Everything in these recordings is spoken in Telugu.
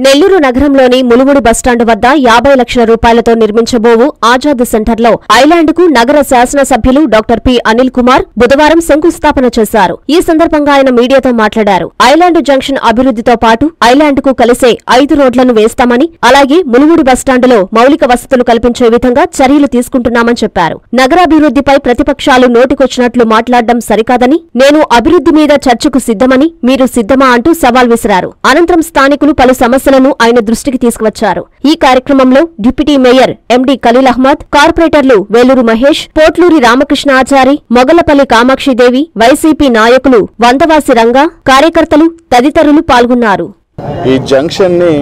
నెల్లూరు నగరంలోని ములుగుడు బస్టాండ్ వద్ద 50 లక్షల రూపాయలతో నిర్మించబోవు ఆజాద్ సెంటర్లో ఐలాండ్కు నగర శాసనసభ్యులు డాక్టర్ పి అనిల్ కుమార్ బుధవారం శంకుస్థాపన చేశారు. ఈ సందర్భంగా ఆయన మీడియాతో మాట్లాడారు. ఐలాండ్ జంక్షన్ అభివృద్ధితో పాటు ఐలాండ్కు కలిసే 5 రోడ్లను వేస్తామని, అలాగే ములుగుడు బస్టాండులో మౌలిక వసతులు కల్పించే విధంగా చర్యలు తీసుకుంటున్నామని చెప్పారు. నగరాభివృద్ధిపై ప్రతిపక్షాలు నోటికొచ్చినట్లు మాట్లాడడం సరికాదని, నేను అభివృద్ధి మీద చర్చకు సిద్ధమని, మీరు సిద్ధమా అంటూ సవాల్ విసిరారు. అనంతరం స్థానికులు పలు సమస్యలను ఆయన దృష్టికి తీసుకువచ్చారు. ఈ కార్యక్రమంలో deputy mayor MD Khaleel Ahmed, కార్పొరేటర్లు వేలూరు మహేష్, పోట్లూరి రామకృష్ణ ఆచారి, మొగలపల్లి కామాక్షిదేవి, వైసీపీ నాయకులు వందవాసి రంగా, కార్యకర్తలు తదితరులు పాల్గొన్నారు. ఈ జంక్షన్ ని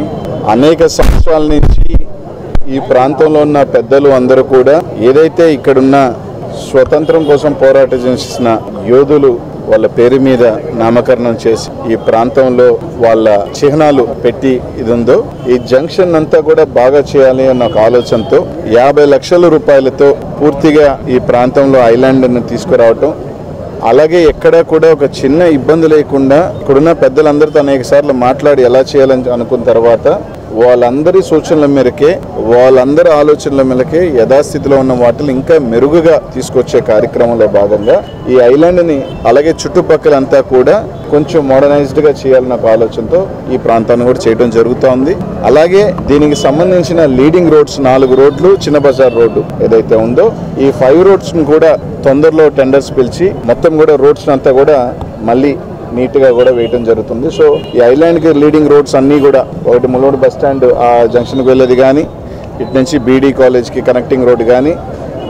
అనేక సంవత్సరాల నుంచి ఈ ప్రాంతంలో ఉన్న పెద్దలు అందరూ కూడా ఏదైతే ఇక్కడున్న స్వతంత్రం కోసం పోరాటం చేసిన యోధులు వాళ్ళ పేరు మీద నామకరణం చేసి ఈ ప్రాంతంలో వాళ్ళ చిహ్నాలు పెట్టి ఇది ఉందో, ఈ జంక్షన్ అంతా కూడా బాగా చేయాలి అన్న ఒక ఆలోచనతో 50 లక్షల రూపాయలతో పూర్తిగా ఈ ప్రాంతంలో ఐలాండ్ను తీసుకురావటం, అలాగే ఎక్కడా కూడా ఒక చిన్న ఇబ్బంది లేకుండా ఇక్కడున్న పెద్దలందరితో అనేక సార్లు మాట్లాడి ఎలా చేయాలని అనుకున్న తర్వాత వాళ్ళందరి సూచనల మేరకే, వాళ్ళందరి ఆలోచనల మేరకే యథాస్థితిలో ఉన్న వాటిని ఇంకా మెరుగుగా తీసుకొచ్చే కార్యక్రమంలో భాగంగా ఈ ఐలాండ్ని అలాగే చుట్టుపక్కలంతా కూడా కొంచెం మోడర్నైజ్డ్గా చేయాలన్న ఒక ఆలోచనతో ఈ ప్రాంతాన్ని కూడా చేయడం జరుగుతూ ఉంది. అలాగే దీనికి సంబంధించిన లీడింగ్ రోడ్స్ 4 రోడ్లు, చిన్న బజార్ రోడ్డు ఏదైతే ఉందో ఈ 5 రోడ్స్ను కూడా తొందరలో టెండర్స్ పిలిచి మొత్తం కూడా రోడ్స్ అంతా కూడా మళ్ళీ నీట్గా కూడా వేయటం జరుగుతుంది. సో ఈ ఐలాండ్కి లీడింగ్ రోడ్స్ అన్నీ కూడా ఒకటి ములుగుడు బస్టాండ్ ఆ జంక్షన్కి వెళ్ళేది కానీ, ఇటు నుంచి బీడీ కాలేజ్కి కనెక్టింగ్ రోడ్ కానీ,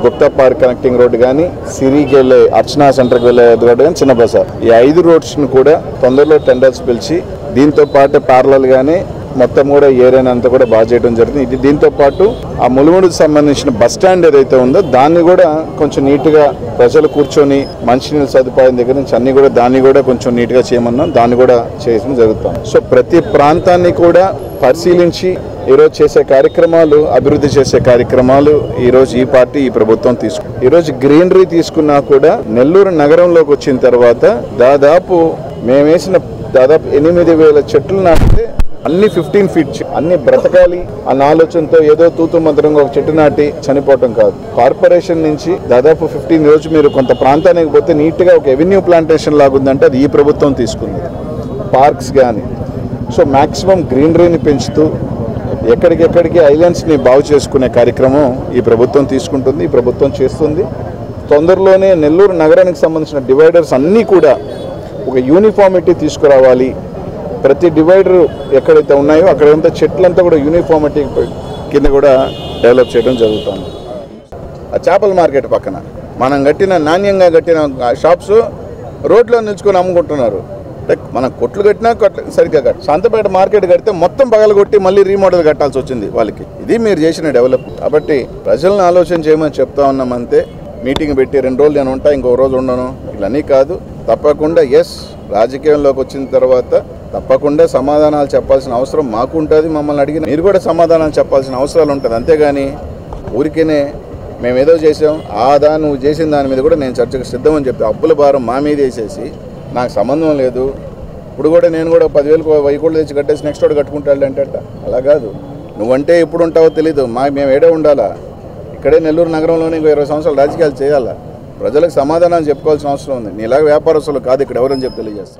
గుప్తా పార్క్ కనెక్టింగ్ రోడ్ కానీ, సిరికి వెళ్ళే అర్చనా సెంటర్కి వెళ్ళే రోడ్ కానీ, చిన్న బజార్ ఈ 5 రోడ్స్ను కూడా తొందరలో టెండర్స్ పిలిచి దీంతో పాటు ప్యారలల్ గానే మొత్తం కూడా ఏరియా అంతా కూడా బాగా చేయడం జరుగుతుంది. ఇది దీంతో పాటు ఆ ములుగుడుకు సంబంధించిన బస్ స్టాండ్ ఏదైతే ఉందో దాన్ని కూడా కొంచెం నీట్గా ప్రజలు కూర్చొని మంచినీళ్ళ సదుపాయం దగ్గర నుంచి అన్ని కూడా దాన్ని కూడా కొంచెం నీట్గా చేయమన్నాం, దాన్ని కూడా చేయడం జరుగుతుంది. సో ప్రతి ప్రాంతాన్ని కూడా పరిశీలించి ఈరోజు చేసే కార్యక్రమాలు, అభివృద్ధి చేసే కార్యక్రమాలు ఈరోజు ఈ పార్టీ ఈ ప్రభుత్వం తీసుకుంది. ఈరోజు గ్రీనరీ తీసుకున్నా కూడా నెల్లూరు నగరంలోకి వచ్చిన తర్వాత దాదాపు మేము వేసిన దాదాపు 8,000 చెట్లు నాటితే అన్ని 15 ఫీట్ అన్ని బ్రతకాలి అన్న ఆలోచనతో ఏదో తూతు మంత్రంగా ఒక చెట్టు నాటి చనిపోవటం కాదు. కార్పొరేషన్ నుంచి దాదాపు 15 రోజు మీరు కొంత ప్రాంతానికి పోతే నీట్గా ఒక ఎవెన్యూ ప్లాంటేషన్ లాగుందంటే అది ఈ ప్రభుత్వం తీసుకుంది. పార్క్స్ కానీ సో మ్యాక్సిమం గ్రీనరీని పెంచుతూ ఎక్కడికెక్కడికి ఐలాండ్స్ని బాగు చేసుకునే కార్యక్రమం ఈ ప్రభుత్వం తీసుకుంటుంది, ఈ ప్రభుత్వం చేస్తుంది. తొందరలోనే నెల్లూరు నగరానికి సంబంధించిన డివైడర్స్ అన్నీ కూడా ఒక యూనిఫార్మిటీ తీసుకురావాలి. ప్రతి డివైడర్ ఎక్కడైతే ఉన్నాయో అక్కడంతా చెట్లంతా కూడా యూనిఫార్మిటీ కింద కూడా డెవలప్ చేయడం జరుగుతుంది. ఆ చేపల మార్కెట్ పక్కన మనం కట్టిన నాణ్యంగా కట్టిన షాప్స్ రోడ్లో నిల్చుకొని అమ్ముకుంటున్నారు. మనం కొట్లు కట్టినా సరిగ్గా కట్టి సంతపేట మార్కెట్ కడితే మొత్తం పగలగొట్టి మళ్ళీ రీమోడల్ కట్టాల్సి వచ్చింది వాళ్ళకి. ఇది మీరు చేసిన డెవలప్. కాబట్టి ప్రజలను ఆలోచన చేయమని చెప్తా ఉన్నాం అంతే. మీటింగ్ పెట్టి 2 రోజులు నేను ఉంటా, ఇంకో రోజు ఉండను ఇలానే కాదు. తప్పకుండా రాజకీయంలోకి వచ్చిన తర్వాత తప్పకుండా సమాధానాలు చెప్పాల్సిన అవసరం మాకు ఉంటుంది. మమ్మల్ని అడిగిన మీరు కూడా సమాధానాలు చెప్పాల్సిన అవసరాలు ఉంటుంది. అంతేగాని ఊరికేనే మేము ఏదో చేసాం నువ్వు చేసిన దాని మీద కూడా నేను చర్చకు సిద్ధమని చెప్తే అప్పుల భారం మా మీద వేసేసి నాకు సంబంధం లేదు, ఇప్పుడు కూడా నేను కూడా 10,000 1000 కోట్లు తెచ్చి కట్టేసి నెక్స్ట్ వాడు కట్టుకుంటాడు అంటే అలా కాదు. నువ్వంటే ఎప్పుడు ఉంటావో తెలీదు, మేము ఏడే ఉండాలా, ఇక్కడే నెల్లూరు నగరంలోనే 20 సంవత్సరాలు రాజకీయాలు చేయాలా, ప్రజలకు సమాధానాలు చెప్పుకోవాల్సిన అవసరం ఉంది. నీలాగా వ్యాపారస్తులు కాదు ఇక్కడ ఎవరని చెప్పి తెలియజేస్తాం.